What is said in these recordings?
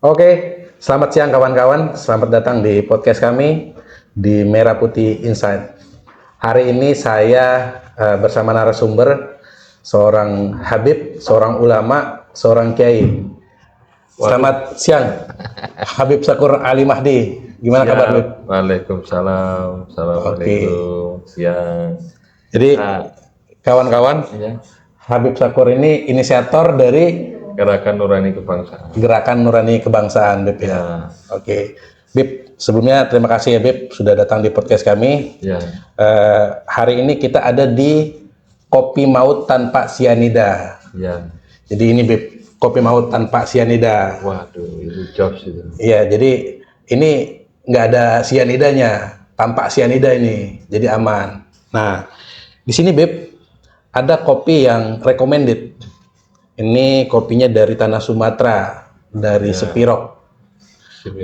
Oke, selamat siang kawan-kawan. Selamat datang di podcast kami di Merah Putih Insight. Hari ini saya bersama narasumber seorang Habib, seorang ulama, seorang kiai. Selamat siang, Habib Sakur Ali Mahdi. Gimana kabar, Habib? Waalaikumsalam. Oke. Assalamualaikum. Siang. Jadi Nah, kawan-kawan, ya, Habib Sakur ini inisiator dari Gerakan Nurani Kebangsaan. Gerakan Nurani Kebangsaan, Bib ya. Ya, Oke, Bib. Sebelumnya terima kasih ya, Bib, sudah datang di podcast kami. ya, Hari ini kita ada di Kopi Maut Tanpa Sianida. ya. Jadi ini, Bib, Kopi Maut Tanpa Sianida. Waduh, itu jobs itu. Iya, jadi ini nggak ada sianidanya, tanpa sianida ini, jadi aman. Nah, di sini, Bib, ada kopi yang recommended. Ini kopinya dari tanah Sumatera, dari Sepirok.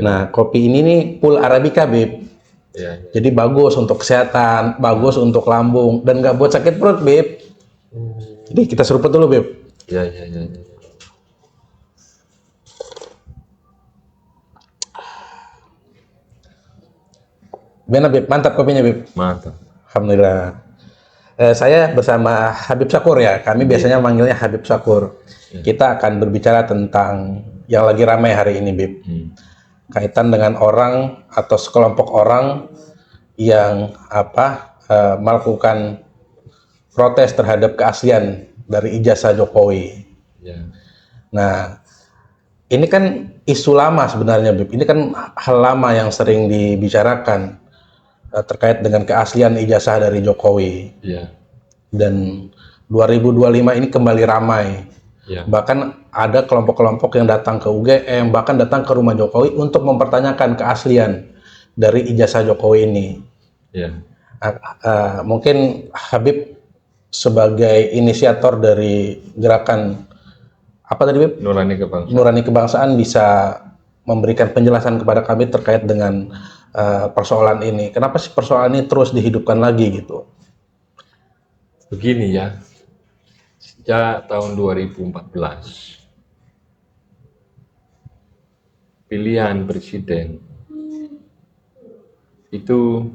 Nah, kopi ini nih full Arabica, Bib. Ya, Jadi bagus untuk kesehatan, bagus untuk lambung, dan nggak buat sakit perut, Bib. Jadi kita seruput dulu, Bib. ya, ya, ya, ya. Gimana, Bib? Mantap kopinya, Bib. Mantap. Alhamdulillah. Saya bersama Habib Sakur ya. Kami biasanya manggilnya Habib Sakur. Kita akan berbicara tentang yang lagi ramai hari ini, Bib. Kaitan dengan orang atau sekelompok orang yang melakukan protes terhadap keaslian dari ijazah Jokowi. Ya, Nah, ini kan isu lama sebenarnya, Bib. Ini kan hal lama yang sering dibicarakan terkait dengan keaslian ijazah dari Jokowi. ya, Dan 2025 ini kembali ramai. ya, Bahkan ada kelompok-kelompok yang datang ke UGM, bahkan datang ke rumah Jokowi untuk mempertanyakan keaslian dari ijazah Jokowi ini. ya. Mungkin Habib sebagai inisiator dari gerakan apa tadi, Bib? Nurani Kebangsaan. Nurani Kebangsaan bisa memberikan penjelasan kepada kami terkait dengan persoalan ini. Kenapa sih persoalan ini terus dihidupkan lagi gitu? Begini ya, sejak tahun 2014, pilihan presiden itu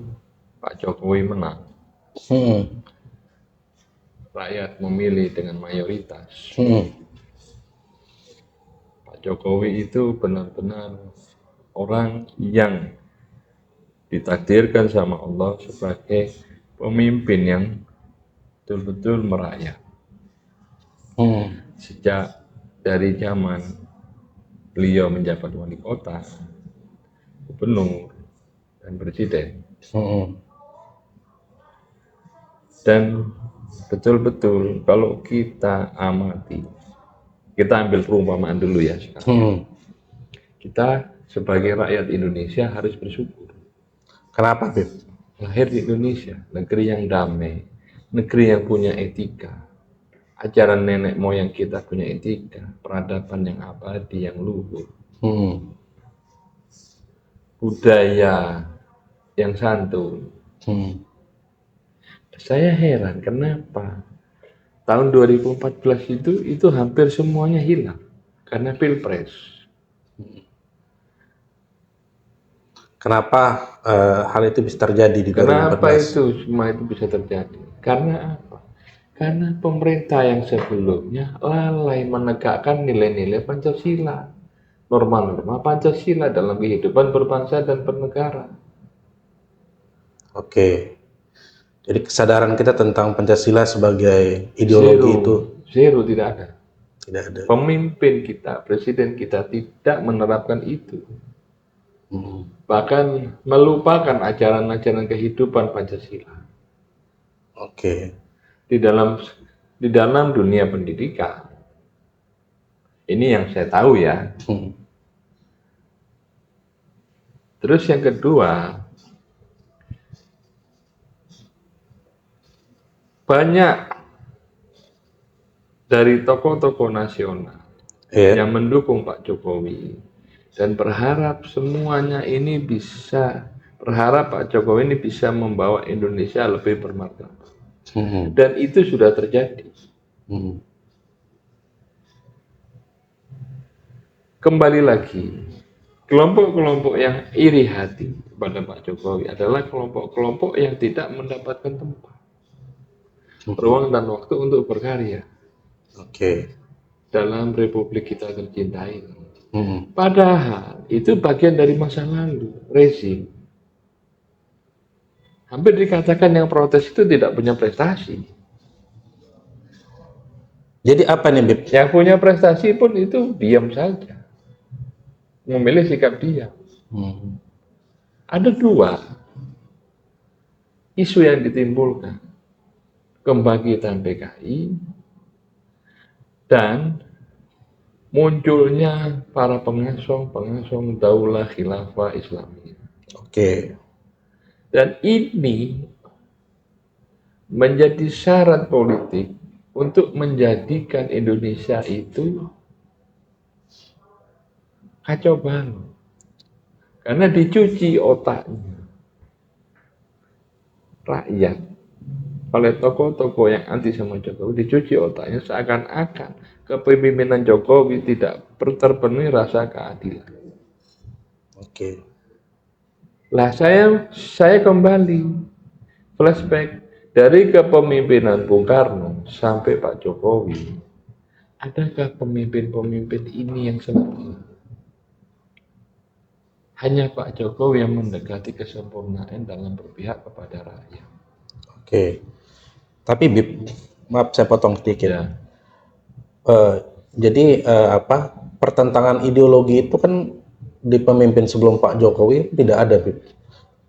Pak Jokowi menang. Hmm. Rakyat memilih dengan mayoritas. Pak Jokowi itu benar-benar orang yang ditakdirkan sama Allah sebagai pemimpin yang betul-betul merakyat. Sejak dari zaman beliau menjabat wali kota, gubernur, dan presiden. Dan betul-betul kalau kita amati, kita ambil perumpamaan dulu ya sekarang. Kita sebagai rakyat Indonesia harus bersyukur. Kenapa, Bib? Lahir di Indonesia, negeri yang damai, negeri yang punya etika. Ajaran nenek moyang kita punya etika, peradaban yang abadi, yang luhur. Budaya yang santun. Saya heran kenapa tahun 2014 itu hampir semuanya hilang karena pilpres. Kenapa hal itu bisa terjadi di 2014? Kenapa itu semua itu bisa terjadi? Karena apa? Karena pemerintah yang sebelumnya lalai menegakkan nilai-nilai Pancasila, norma-norma Pancasila dalam kehidupan berbangsa dan bernegara. Oke. Jadi kesadaran kita tentang Pancasila sebagai ideologi itu Zero, tidak ada. tidak ada. Pemimpin kita, presiden kita tidak menerapkan itu. Bahkan melupakan ajaran-ajaran kehidupan Pancasila. Oke. Di dalam dunia pendidikan, ini yang saya tahu ya. Terus yang kedua, banyak dari tokoh-tokoh nasional yang mendukung Pak Jokowi dan berharap semuanya ini berharap Pak Jokowi ini bisa membawa Indonesia lebih bermartabat. Dan itu sudah terjadi. kembali lagi, kelompok-kelompok yang iri hati pada Pak Jokowi adalah kelompok-kelompok yang tidak mendapatkan tempat, ruang dan waktu untuk berkarya Oke. dalam republik kita tercinta ini. Hmm. Padahal itu bagian dari masa lalu, rezim. Hampir dikatakan yang protes itu tidak punya prestasi. Jadi apa nih, Bib? Yang punya prestasi pun itu diam saja, memilih sikap diam. Hmm. Ada dua isu yang ditimbulkan, kebangkitan PKI dan munculnya para pengasong daulah khilafah Islamiyah. Oke. Dan ini menjadi syarat politik untuk menjadikan Indonesia itu kacau balau. Karena dicuci otaknya rakyat oleh tokoh-tokoh yang anti sama Jokowi, dicuci otaknya seakan-akan kepemimpinan Jokowi tidak terpenuhi rasa keadilan. Oke. Lah saya kembali flashback dari kepemimpinan Bung Karno sampai Pak Jokowi. Adakah pemimpin-pemimpin ini yang sempurna? Hanya Pak Jokowi yang mendekati kesempurnaan dalam berpihak kepada rakyat. Oke. Tapi Bib, maaf saya potong sedikit. Ya. Jadi pertentangan ideologi itu kan di pemimpin sebelum Pak Jokowi tidak ada, Bib.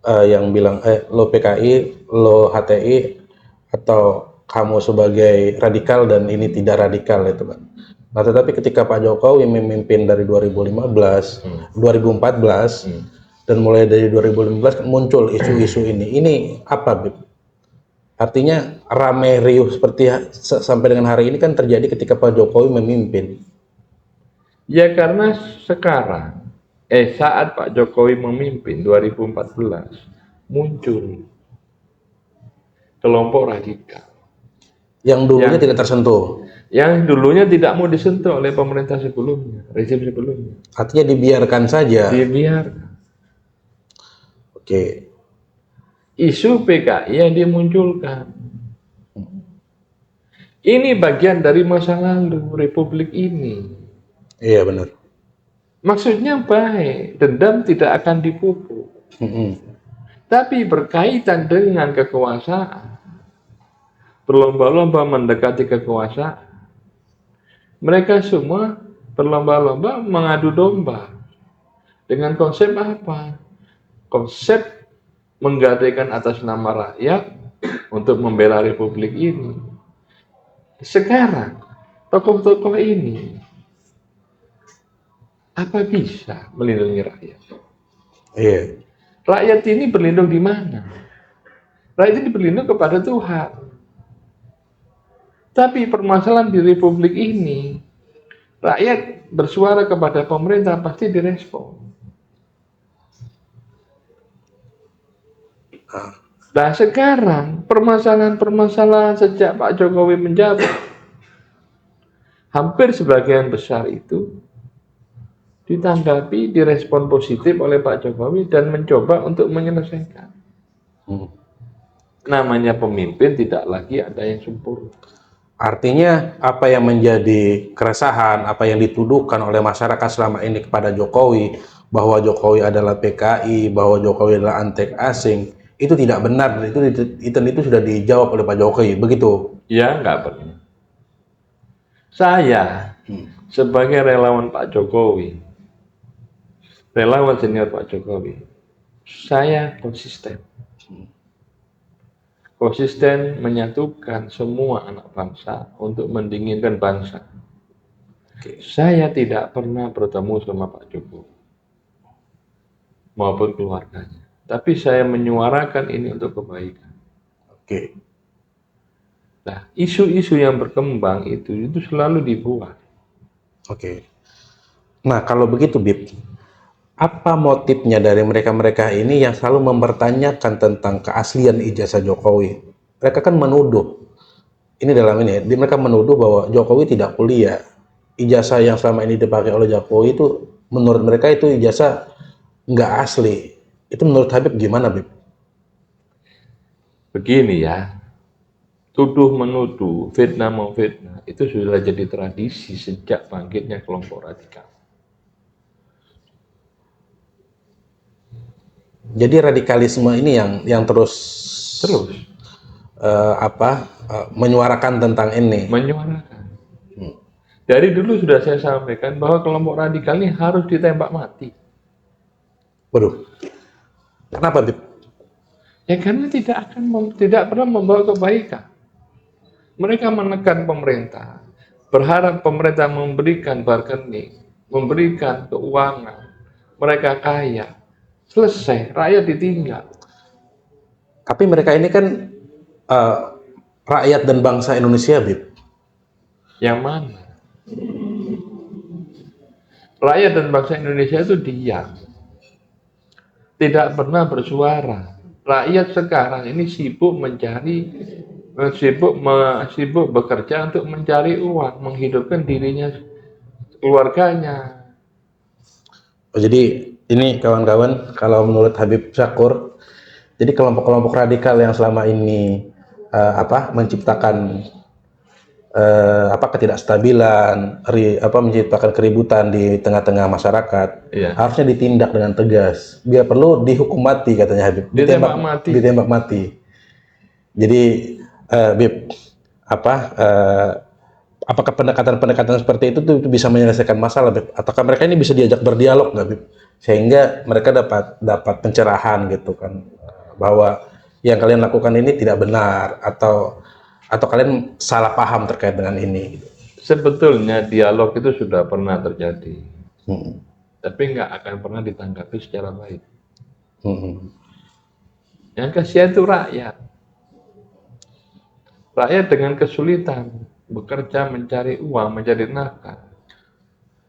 Yang bilang lo PKI, lo HTI, atau kamu sebagai radikal dan ini tidak radikal itu kan. Nah, tetapi ketika Pak Jokowi memimpin dari 2015, 2014, dan mulai dari 2015 muncul isu-isu ini. Ini apa, Bib? Artinya ramai riuh seperti sampai dengan hari ini kan terjadi ketika Pak Jokowi memimpin. Ya karena sekarang, saat Pak Jokowi memimpin 2014, muncul kelompok radikal. Yang dulunya tidak tersentuh. Yang dulunya tidak mau disentuh oleh pemerintah sebelumnya, rezim sebelumnya. Artinya dibiarkan saja. Dibiarkan. Oke. Isu PKI yang dimunculkan. Ini bagian dari masa lalu Republik ini. Iya benar. Maksudnya baik, dendam tidak akan dipupuk. Tapi berkaitan dengan kekuasaan, berlomba-lomba mendekati kekuasaan, mereka semua berlomba-lomba mengadu domba. Dengan konsep apa? Konsep menggadaikan atas nama rakyat untuk membela Republik ini. Sekarang, tokoh-tokoh ini apa bisa melindungi rakyat? Iya. Rakyat ini berlindung di mana? Rakyat ini berlindung kepada Tuhan. Tapi permasalahan di Republik ini, rakyat bersuara kepada pemerintah pasti direspon. Nah sekarang permasalahan-permasalahan sejak Pak Jokowi menjabat, hampir sebagian besar itu ditanggapi, direspon positif oleh Pak Jokowi dan mencoba untuk menyelesaikan. Namanya pemimpin tidak lagi ada yang sempurna. Artinya apa yang menjadi keresahan, apa yang dituduhkan oleh masyarakat selama ini kepada Jokowi, bahwa Jokowi adalah PKI, bahwa Jokowi adalah antek asing, itu tidak benar. Itu sudah dijawab oleh Pak Jokowi, begitu? Ya, nggak benar. Saya sebagai relawan Pak Jokowi, relawan senior Pak Jokowi, saya konsisten. Konsisten menyatukan semua anak bangsa untuk mendinginkan bangsa. Saya tidak pernah bertemu sama Pak Jokowi maupun keluarganya, tapi saya menyuarakan ini untuk kebaikan. Oke. Nah, isu-isu yang berkembang itu selalu dibuat. Oke. Nah, kalau begitu, Bib, apa motifnya dari mereka-mereka ini yang selalu mempertanyakan tentang keaslian ijazah Jokowi? Mereka kan menuduh, mereka menuduh bahwa Jokowi tidak kuliah. ijazah yang selama ini dipakai oleh Jokowi itu menurut mereka itu ijazah nggak asli. Itu menurut Habib gimana, Habib? Begini ya, tuduh menuduh, fitnah memfitnah itu sudah jadi tradisi sejak bangkitnya kelompok radikal. Jadi radikalisme ini yang terus Terus menyuarakan tentang ini. menyuarakan. Dari dulu sudah saya sampaikan bahwa kelompok radikal ini harus ditembak mati. Waduh, kenapa, Bib? Ya karena tidak pernah membawa kebaikan. Mereka menekan pemerintah, berharap pemerintah memberikan bargaining, memberikan keuangan, mereka kaya, selesai, rakyat ditinggal. Tapi mereka ini kan eh, rakyat dan bangsa Indonesia, Bib. Yang mana? Rakyat dan bangsa Indonesia itu diam, tidak pernah bersuara. Rakyat sekarang ini sibuk sibuk bekerja untuk mencari uang, menghidupkan dirinya, keluarganya. Oh, jadi ini kawan-kawan, kalau menurut Habib Syakur, jadi kelompok-kelompok radikal yang selama ini menciptakan ketidakstabilan, menciptakan keributan di tengah-tengah masyarakat, Iya. harusnya ditindak dengan tegas. Bila perlu dihukum mati, katanya Habib. Ditembak mati. Jadi, Bib, apakah pendekatan-pendekatan seperti itu tuh bisa menyelesaikan masalah, Bib? Ataukah mereka ini bisa diajak berdialog, nggak, Bib? Sehingga mereka dapat pencerahan gitu kan, bahwa yang kalian lakukan ini tidak benar, atau kalian salah paham terkait dengan ini. Sebetulnya dialog itu sudah pernah terjadi, Hmm. tapi nggak akan pernah ditanggapi secara baik. Hmm. Yang kasihan itu rakyat. Rakyat dengan kesulitan bekerja, mencari uang, mencari nafkah.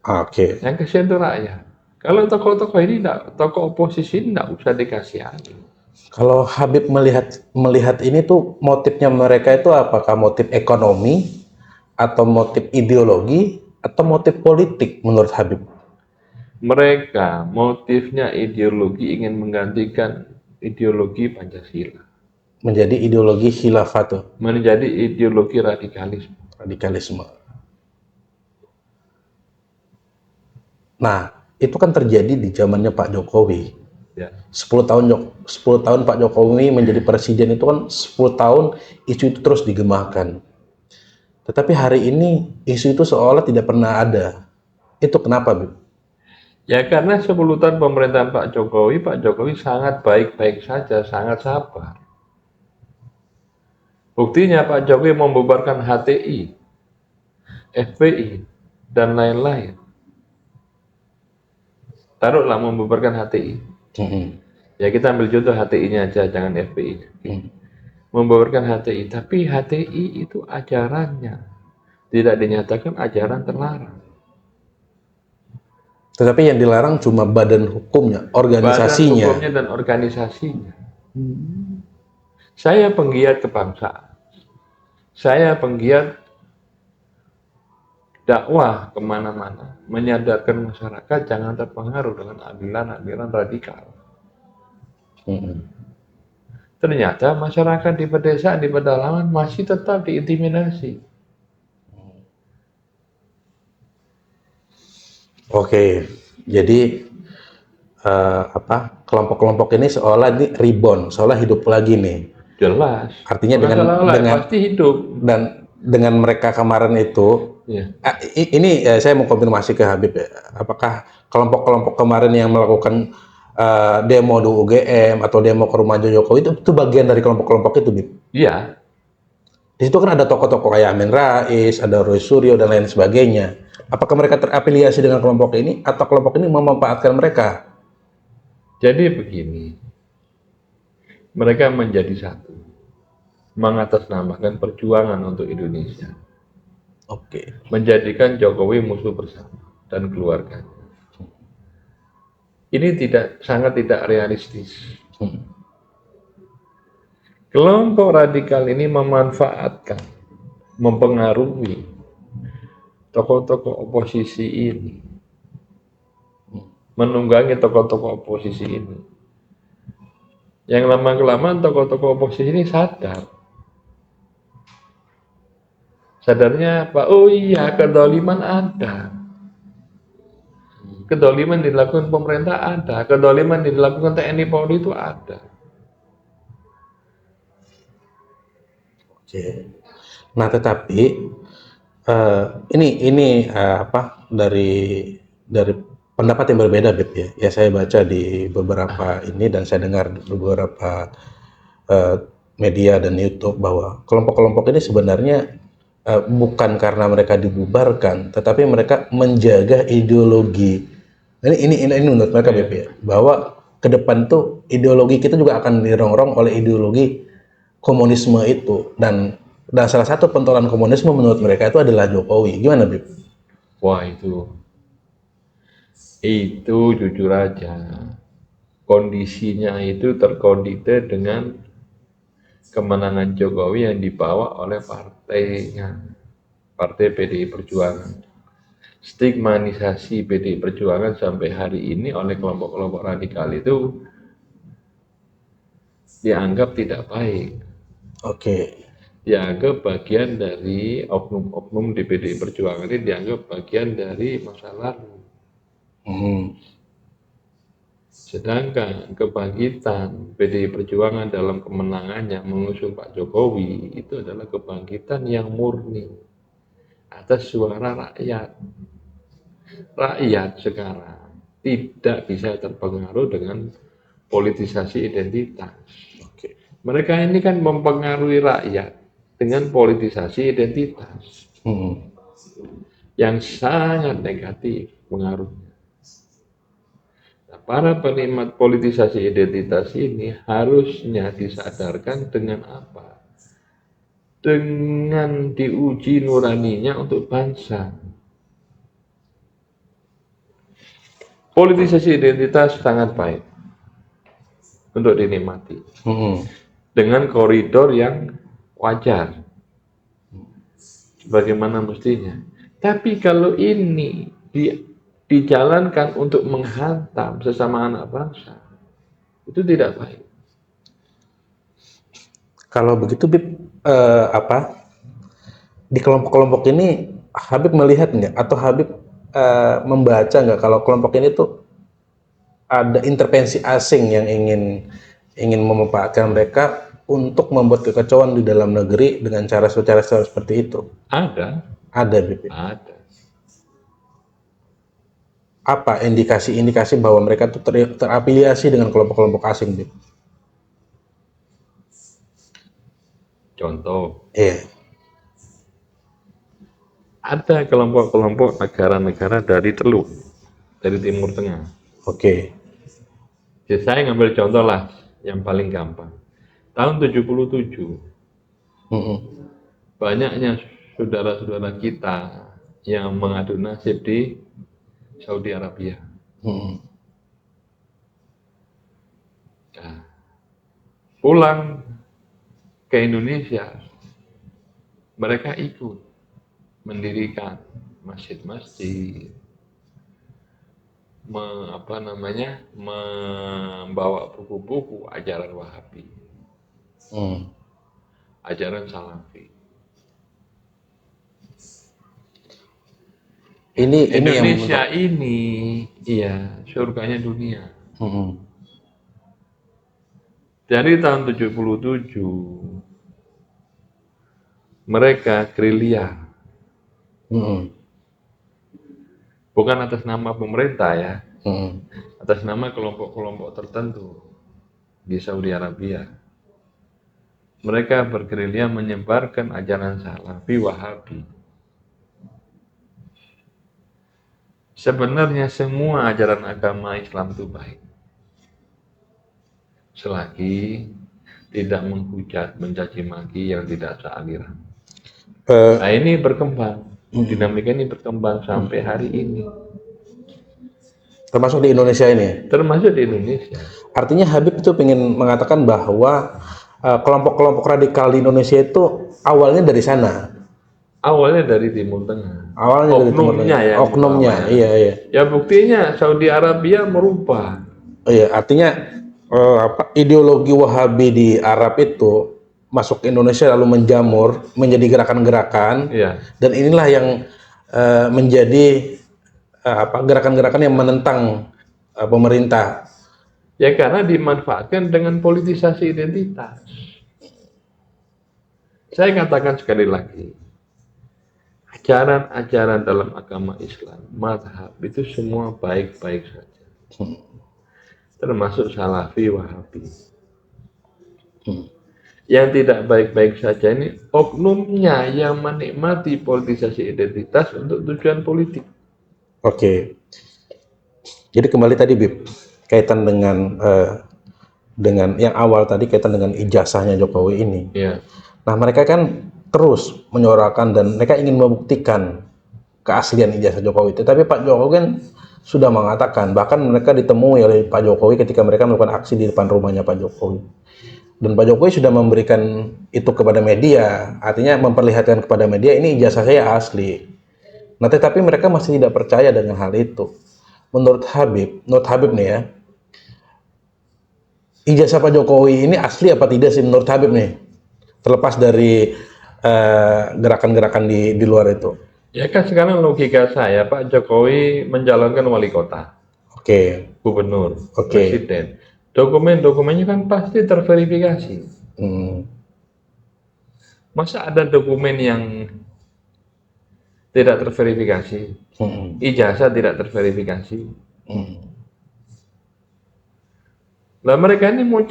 Oke. Yang kasihan itu rakyat. Kalau tokoh-tokoh ini tokoh oposisi tidak usah dikasihani. Kalau Habib melihat ini tuh motifnya mereka itu apakah motif ekonomi atau motif ideologi atau motif politik menurut Habib? Mereka motifnya ideologi ingin menggantikan ideologi Pancasila, Menjadi ideologi khilafah tuh, menjadi ideologi radikalisme. radikalisme. Nah, itu kan terjadi di zamannya Pak Jokowi. Ya. 10 tahun Pak Jokowi menjadi presiden itu kan 10 tahun isu itu terus digemakan. Tetapi hari ini isu itu seolah tidak pernah ada. Itu kenapa, Bib? Ya karena 10 tahun pemerintahan Pak Jokowi sangat baik-baik saja, sangat sabar. Buktinya Pak Jokowi membubarkan HTI, FPI, dan lain-lain. Taruhlah membubarkan HTI. Ya kita ambil contoh HTI-nya aja, jangan FPI-nya. Membubarkan HTI, tapi HTI itu ajarannya tidak dinyatakan ajaran terlarang. Tetapi yang dilarang cuma badan hukumnya, organisasinya. Badan hukumnya dan organisasinya. Saya penggiat kebangsaan. Saya penggiat dakwah kemana-mana, menyadarkan masyarakat jangan terpengaruh dengan aliran-aliran radikal. Ternyata masyarakat di pedesaan, di pedalaman masih tetap diintimidasi. Oke, jadi kelompok-kelompok ini seolah ini reborn, seolah hidup lagi nih. Jelas. Artinya pasti hidup. Dan dengan mereka kemarin itu, ini saya mau konfirmasi ke Habib ya, apakah kelompok-kelompok kemarin yang melakukan demo di UGM atau demo ke rumah Jokowi itu bagian dari kelompok-kelompok itu, Bib? Iya. Di situ kan ada tokoh-tokoh kayak Amin Rais, ada Roy Suryo dan lain sebagainya. Apakah mereka terafiliasi dengan kelompok ini atau kelompok ini memanfaatkan mereka? Jadi begini, mereka menjadi satu, mengatasnamakan perjuangan untuk Indonesia. Oke. Menjadikan Jokowi musuh bersama dan keluarganya. Ini sangat tidak realistis. Kelompok radikal ini memanfaatkan, mempengaruhi tokoh-tokoh oposisi ini, menunggangi tokoh-tokoh oposisi ini. Yang lama-kelamaan tokoh-tokoh oposisi ini sadarnya apa? Oh iya, kedoliman ada. Kedoliman dilakukan pemerintah ada, kedoliman dilakukan TNI Polri itu ada. Oke. Nah, tetapi ini apa dari pendapat yang berbeda, Beb ya. Ya saya baca di beberapa ini dan saya dengar di beberapa media dan YouTube bahwa kelompok-kelompok ini sebenarnya bukan karena mereka dibubarkan, tetapi mereka menjaga ideologi. Ini menurut mereka, Beb ya, bahwa ke depan tuh ideologi kita juga akan dirongrong oleh ideologi komunisme itu, dan salah satu pentolan komunisme menurut mereka itu adalah Jokowi. Gimana, Bib? Wah, itu jujur aja, kondisinya itu terkondite dengan kemenangan Jokowi yang dibawa oleh partainya, Partai PDI Perjuangan. Stigmatisasi PDI Perjuangan sampai hari ini oleh kelompok-kelompok radikal itu dianggap tidak baik. Oke. Dianggap bagian dari oknum-oknum di PDI Perjuangan ini, dianggap bagian dari masa lalu. Sedangkan kebangkitan PDI Perjuangan dalam kemenangannya mengusung Pak Jokowi itu adalah kebangkitan yang murni atas suara rakyat. Rakyat sekarang tidak bisa terpengaruh dengan politisasi identitas. Mereka ini kan mempengaruhi rakyat dengan politisasi identitas yang sangat negatif pengaruhnya. Nah, para penikmat politisasi identitas ini harusnya disadarkan dengan apa? Dengan diuji nuraninya untuk bangsa. Politisasi identitas sangat baik untuk dinikmati dengan koridor yang wajar, bagaimana mestinya. Tapi kalau ini dijalankan untuk menghantam sesama anak bangsa, itu tidak baik. Kalau begitu, Bib, di kelompok-kelompok ini Habib melihat nggak, atau Habib membaca nggak kalau kelompok ini tuh ada intervensi asing yang ingin memanfaatkan mereka untuk membuat kekacauan di dalam negeri dengan cara seperti itu? Ada, Bib. Ada. Apa indikasi bahwa mereka tuh terafiliasi dengan kelompok-kelompok asing, Bib? Contoh. Ada kelompok-kelompok negara-negara dari Timur Tengah. Oke. Jadi saya ngambil contoh lah yang paling gampang. Tahun 77, banyaknya saudara-saudara kita yang mengadu nasib di Saudi Arabia. Nah, pulang ke Indonesia, mereka ikut mendirikan masjid-masjid, membawa buku-buku ajaran Wahabi, ajaran Salafi. Indonesia ini surganya dunia. Dari tahun 77 mereka gerilya. Bukan atas nama pemerintah ya, atas nama kelompok-kelompok tertentu di Saudi Arabia. Mereka bergerilya menyebarkan ajaran Salafi Wahabi. Sebenarnya semua ajaran agama Islam itu baik, selagi tidak menghujat, mencaci maki yang tidak sealiran. Nah, ini berkembang. Dinamika ini berkembang sampai hari ini. Termasuk di Indonesia ini? Termasuk di Indonesia. Artinya Habib itu ingin mengatakan bahwa kelompok-kelompok radikal di Indonesia itu awalnya dari sana? awalnya dari Timur Tengah. Awalnya dari Timur Oknumnya Tengah. yang Oknumnya, dibawa. iya iya. Ya buktinya Saudi Arabia merubah. Oh iya, artinya ideologi Wahabi di Arab itu masuk ke Indonesia lalu menjamur menjadi gerakan-gerakan, Iya. dan inilah yang menjadi gerakan-gerakan yang menentang pemerintah. Ya karena dimanfaatkan dengan politisasi identitas. Saya katakan sekali lagi, ajaran-ajaran dalam agama Islam, mazhab itu semua baik-baik saja. Termasuk Salafi, Wahabi. Yang tidak baik-baik saja ini oknumnya yang menikmati politisasi identitas untuk tujuan politik. Oke. Jadi kembali tadi Bib, kaitan dengan yang awal tadi kaitan dengan ijazahnya Jokowi ini. Ya. Nah, mereka kan terus menyuarakan dan mereka ingin membuktikan keaslian ijazah Jokowi itu. Tapi Pak Jokowi kan sudah mengatakan, bahkan mereka ditemui oleh Pak Jokowi ketika mereka melakukan aksi di depan rumahnya Pak Jokowi. Dan Pak Jokowi sudah memberikan itu kepada media, artinya memperlihatkan kepada media ini ijazah saya asli. Nah, tetapi mereka masih tidak percaya dengan hal itu. Menurut Habib nih ya, ijazah Pak Jokowi ini asli apa tidak sih menurut Habib nih? Terlepas dari gerakan-gerakan di luar itu. Ya kan sekarang logika saya, Pak Jokowi menjalankan wali kota, Oke. gubernur, Oke. presiden. Dokumen-dokumennya kan pasti terverifikasi. Masa ada dokumen yang tidak terverifikasi? Ijazah tidak terverifikasi. Lah mereka ini mau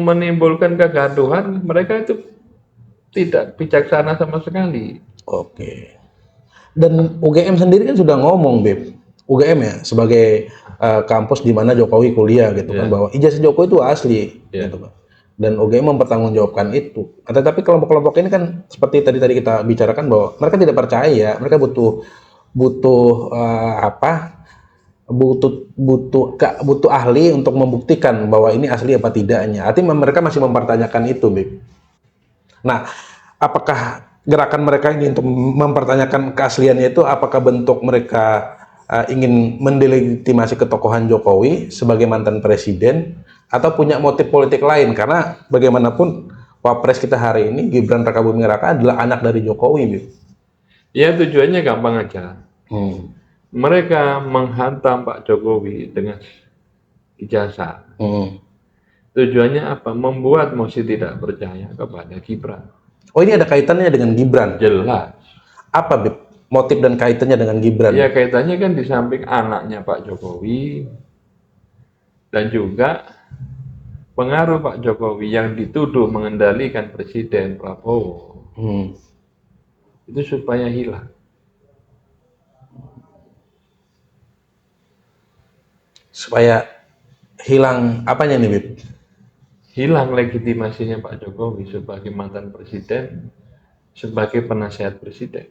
menimbulkan kegaduhan, mereka itu tidak bijaksana sama sekali. Oke. Dan UGM sendiri kan sudah ngomong, Beb. UGM ya sebagai kampus di mana Jokowi kuliah gitu kan, bahwa ijazah Jokowi itu asli gitu Pak. Dan UGM mempertanggungjawabkan itu. Tetapi kelompok-kelompok ini kan seperti tadi kita bicarakan bahwa mereka tidak percaya, mereka butuh ahli untuk membuktikan bahwa ini asli apa tidaknya. Artinya mereka masih mempertanyakan itu, Beb. Nah, apakah gerakan mereka ini untuk mempertanyakan keasliannya itu apakah bentuk mereka ingin mendelegitimasi ketokohan Jokowi sebagai mantan presiden atau punya motif politik lain? Karena bagaimanapun Wapres kita hari ini Gibran Rakabuming Raka adalah anak dari Jokowi, Beb. Ya tujuannya gampang aja. Mereka menghantam Pak Jokowi dengan ijazah. Tujuannya apa? Membuat mosi tidak percaya kepada Gibran. Oh, ini ada kaitannya dengan Gibran? Jelas. Apa, Beb, motif dan kaitannya dengan Gibran? Ya kaitannya kan di samping anaknya Pak Jokowi dan juga pengaruh Pak Jokowi yang dituduh mengendalikan Presiden Prabowo. Itu supaya hilang. Supaya hilang apanya nih, Bib? Hilang legitimasinya Pak Jokowi sebagai mantan presiden, sebagai penasihat presiden.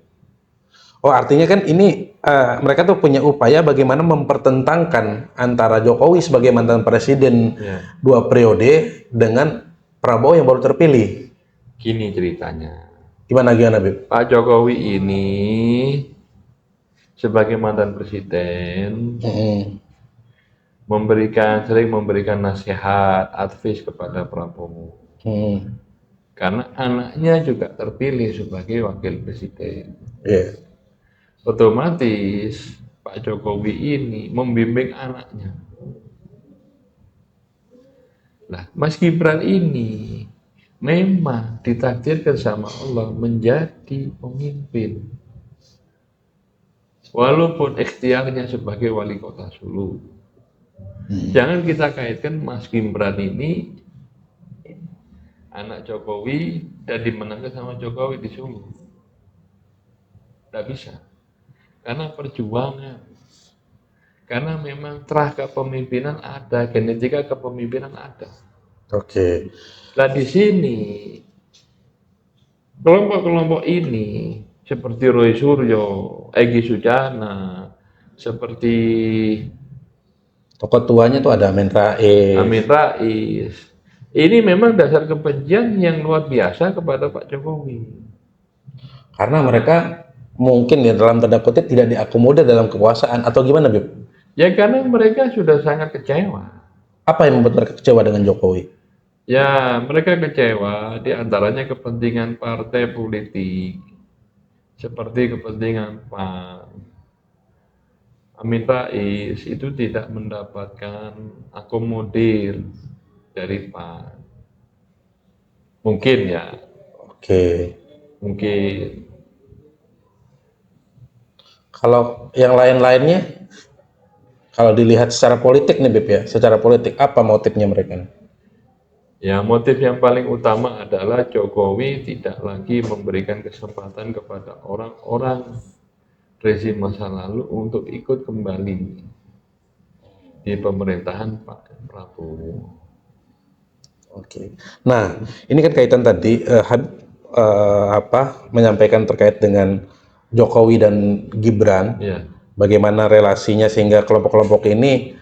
Oh, artinya kan ini mereka tuh punya upaya bagaimana mempertentangkan antara Jokowi sebagai mantan presiden 2 periode dengan Prabowo yang baru terpilih. Gini ceritanya. Gimana, Bib? Pak Jokowi ini sebagai mantan presiden sering memberikan nasihat, advice kepada Prabowo. Karena anaknya juga terpilih sebagai wakil presiden. Otomatis Pak Jokowi ini membimbing anaknya. Nah, Mas Gibran ini memang ditakdirkan sama Allah menjadi pemimpin. Walaupun ikhtiarnya sebagai wali kota Solo. Jangan kita kaitkan Mas Gibran ini anak Jokowi dan dimenangkan sama Jokowi di Solo. Tidak bisa. Karena perjuangan. Karena memang terah kepemimpinan ada, genetika kepemimpinan ada. Oke. Nah di sini kelompok-kelompok ini seperti Roy Suryo, Egy Sujana, seperti tokoh tuanya tuh ada Amin Rais. Ini memang dasar kebencian yang luar biasa kepada Pak Jokowi. Karena mereka mungkin ya dalam tanda kutip tidak diakomodir dalam kekuasaan atau gimana, Bib? Ya karena mereka sudah sangat kecewa. Apa yang membuat mereka kecewa dengan Jokowi? Ya, mereka kecewa di antaranya kepentingan partai politik, seperti kepentingan Pak Amin Rais itu tidak mendapatkan akomodir dari Pak. Mungkin ya, Oke. mungkin. Kalau yang lain-lainnya, kalau dilihat secara politik nih, Bib ya, secara politik apa motifnya mereka nih? Ya, motif yang paling utama adalah Jokowi tidak lagi memberikan kesempatan kepada orang-orang rezim masa lalu untuk ikut kembali di pemerintahan Pak Prabowo. Oke. Nah, ini kan kaitan tadi menyampaikan terkait dengan Jokowi dan Gibran, Ya, bagaimana relasinya sehingga kelompok-kelompok ini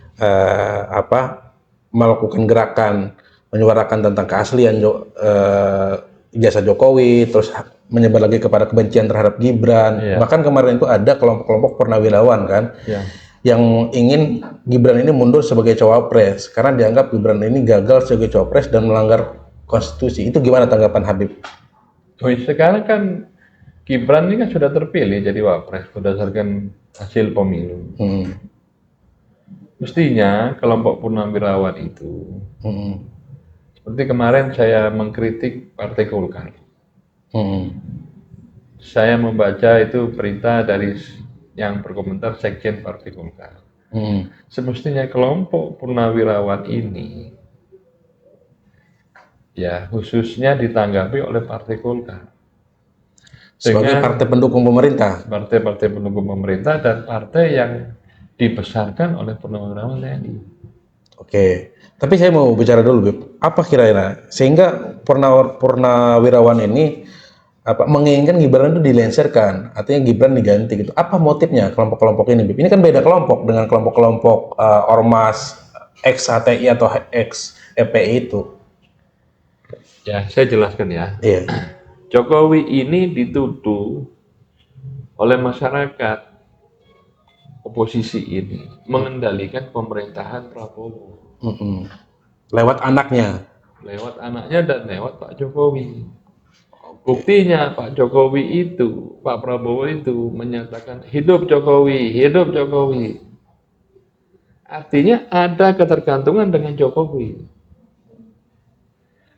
melakukan gerakan menyuarakan tentang keaslian ijazah Jokowi, terus menyebar lagi kepada kebencian terhadap Gibran. Iya. Bahkan kemarin itu ada kelompok-kelompok purnawirawan kan, ya. yang ingin Gibran ini mundur sebagai cawapres karena dianggap Gibran ini gagal sebagai cawapres dan melanggar konstitusi. Itu gimana tanggapan Habib? Sekarang kan Gibran ini kan sudah terpilih jadi wapres berdasarkan hasil pemilu. Mestinya kelompok purnawirawan itu, seperti kemarin saya mengkritik Partai Golkar. Saya membaca itu berita dari yang berkomentar Sekjen Partai Golkar. Semestinya kelompok purnawirawan ini ya khususnya ditanggapi oleh Partai Golkar Sebagai dengan partai pendukung pemerintah. partai-partai pendukung pemerintah dan partai yang dibesarkan oleh purnawirawan TNI. Oke, tapi saya mau bicara dulu, Bib. Apa kira-kira sehingga purnawirawan ini menginginkan Gibran itu dilengsarkan, artinya Gibran diganti gitu. Apa motifnya kelompok-kelompok ini, Bib? Ini kan beda kelompok dengan kelompok-kelompok ormas ex HTI atau ex FPI itu. Ya, saya jelaskan ya. Iya. Jokowi ini dituduh oleh masyarakat oposisi ini mengendalikan pemerintahan Prabowo Lewat anaknya. lewat anaknya dan lewat Pak Jokowi. Buktinya Pak Jokowi itu, Pak Prabowo itu menyatakan hidup Jokowi, hidup Jokowi. Artinya ada ketergantungan dengan Jokowi.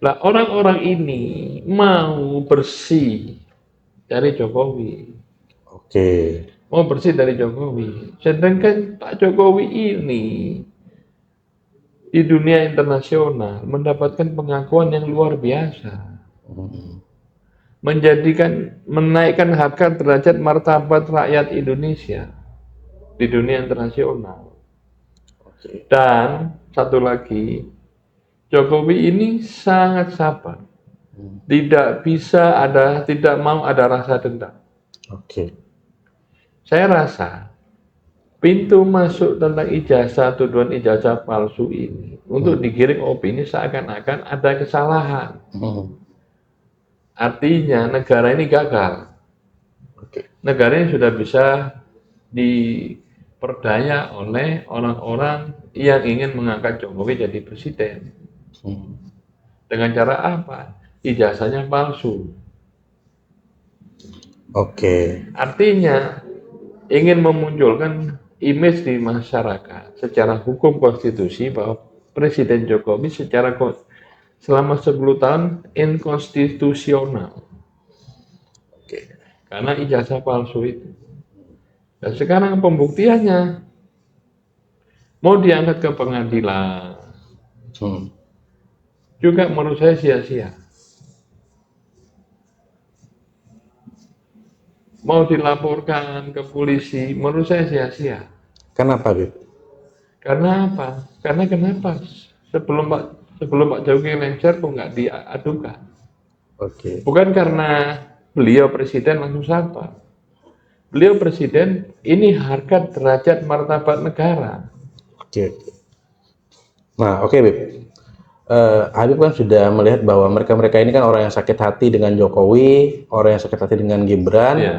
Nah, orang-orang ini mau bersih dari Jokowi. Oke. Mau bersih dari Jokowi. Sedangkan Pak Jokowi ini di dunia internasional mendapatkan pengakuan yang luar biasa. Menaikkan harkat derajat martabat rakyat Indonesia di dunia internasional. Dan satu lagi, Jokowi ini sangat sabar. Tidak mau ada rasa dendam. Oke. Saya rasa pintu masuk tentang ijazah, tuduhan ijazah palsu ini untuk digiring opini seakan-akan ada kesalahan. Artinya negara ini gagal. Negara ini sudah bisa diperdaya oleh orang-orang yang ingin mengangkat Jokowi jadi presiden. Dengan cara apa? Ijazahnya palsu. Oke. Artinya ingin memunculkan image di masyarakat secara hukum konstitusi bahwa Presiden Jokowi selama 10 tahun inkonstitusional. Karena ijazah palsu itu. Dan sekarang pembuktiannya mau diangkat ke pengadilan. Juga menurut saya sia-sia. Mau dilaporkan ke polisi, menurut saya sia-sia. Kenapa, Bib? Karena apa? Karena kenapa? Sebelum Pak Jokowi lengser kok nggak diadukan. Oke. Bukan karena beliau presiden langsung sabar. Beliau presiden, ini harkat derajat martabat negara. Oke. Nah, oke, Bib. Habib kan sudah melihat bahwa mereka-mereka ini kan orang yang sakit hati dengan Jokowi, orang yang sakit hati dengan Gibran, Iya.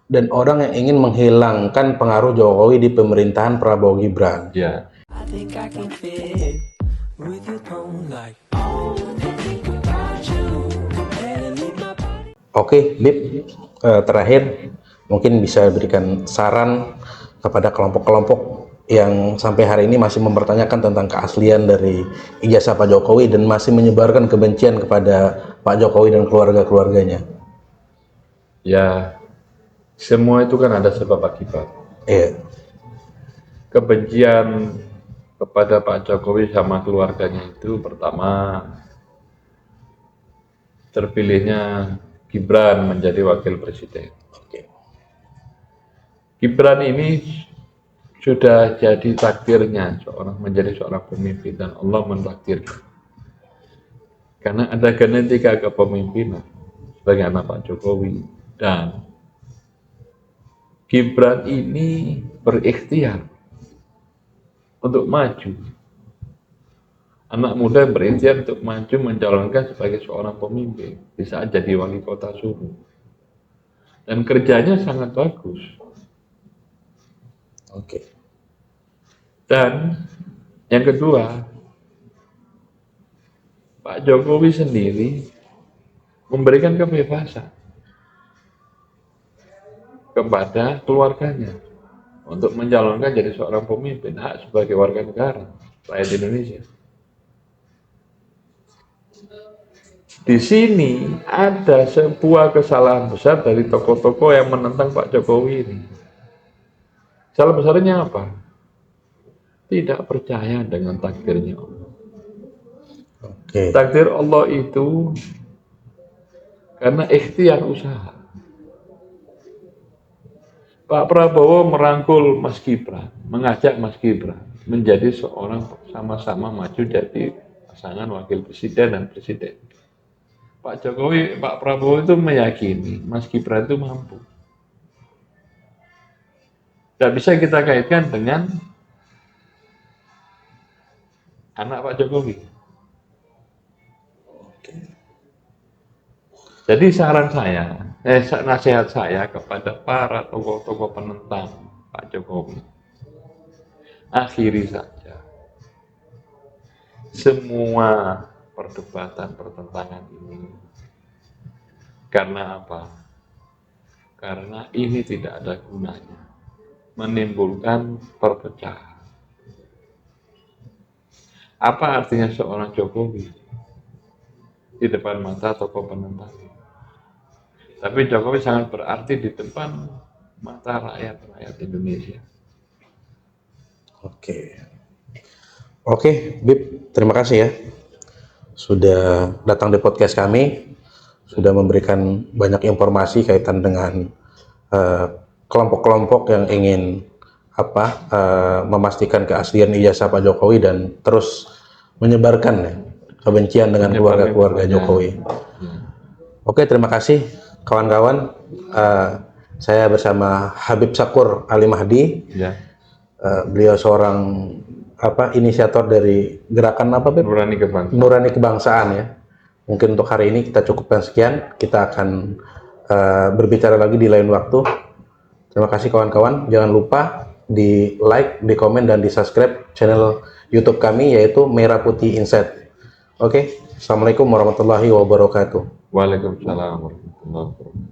dan orang yang ingin menghilangkan pengaruh Jokowi di pemerintahan Prabowo Gibran. Ya, I think I can fit with your tone like oh, I think about you and leave my body. Oke, Bib, terakhir mungkin bisa berikan saran kepada kelompok-kelompok yang sampai hari ini masih mempertanyakan tentang keaslian dari ijazah Pak Jokowi dan masih menyebarkan kebencian kepada Pak Jokowi dan keluarga-keluarganya. ya, semua itu kan ada sebab akibat. Iya, Kebencian kepada Pak Jokowi sama keluarganya itu pertama terpilihnya Gibran menjadi wakil presiden. oke. Gibran ini sudah jadi takdirnya menjadi seorang pemimpin dan Allah mentakdirkan. Karena ada genetika kepemimpinan sebagai anak Pak Jokowi dan Gibran ini berikhtiar untuk maju. Anak muda berikhtiar untuk maju mencalonkan sebagai seorang pemimpin di saat jadi wali kota Solo. Dan kerjanya sangat bagus. Oke. Dan yang kedua, Pak Jokowi sendiri memberikan kebebasan kepada keluarganya untuk mencalonkan jadi seorang pemimpin, hak sebagai warga negara rakyat Indonesia. Di sini ada sebuah kesalahan besar dari tokoh-tokoh yang menentang Pak Jokowi ini. Salah besarnya apa? Tidak percaya dengan takdirnya Allah. Oke. Takdir Allah itu karena ikhtiar usaha. Pak Prabowo merangkul Mas Gibran, mengajak Mas Gibran menjadi seorang sama-sama maju jadi pasangan wakil presiden dan presiden. Pak Prabowo itu meyakini Mas Gibran itu mampu. Tidak bisa kita kaitkan dengan anak Pak Jokowi. Jadi saran saya, nasihat saya kepada para tokoh-tokoh penentang Pak Jokowi, akhiri saja semua perdebatan pertentangan ini. Karena apa? Karena ini tidak ada gunanya, menimbulkan perpecahan. Apa artinya seorang Jokowi di depan mata tokoh penentang? Tapi Jokowi sangat berarti di depan mata rakyat Indonesia. Oke. Oke, Bib, terima kasih ya. Sudah datang di podcast kami, sudah memberikan banyak informasi kaitan dengan kelompok-kelompok yang ingin memastikan keaslian ijazah Pak Jokowi dan terus menyebarkan ya, kebencian dengan keluarga-keluarga Jokowi. Oke, terima kasih kawan-kawan. Saya bersama Habib Sakur Ali Mahdi. Ya. Beliau seorang inisiator dari gerakan Bib? Nurani Kebangsaan ya. Mungkin untuk hari ini kita cukupkan sekian. Kita akan berbicara lagi di lain waktu. Terima kasih kawan-kawan. Jangan lupa di like, di komen, dan di subscribe channel YouTube kami yaitu Merah Putih Insight. Oke, Assalamualaikum warahmatullahi wabarakatuh. Waalaikumsalam warahmatullahi wabarakatuh.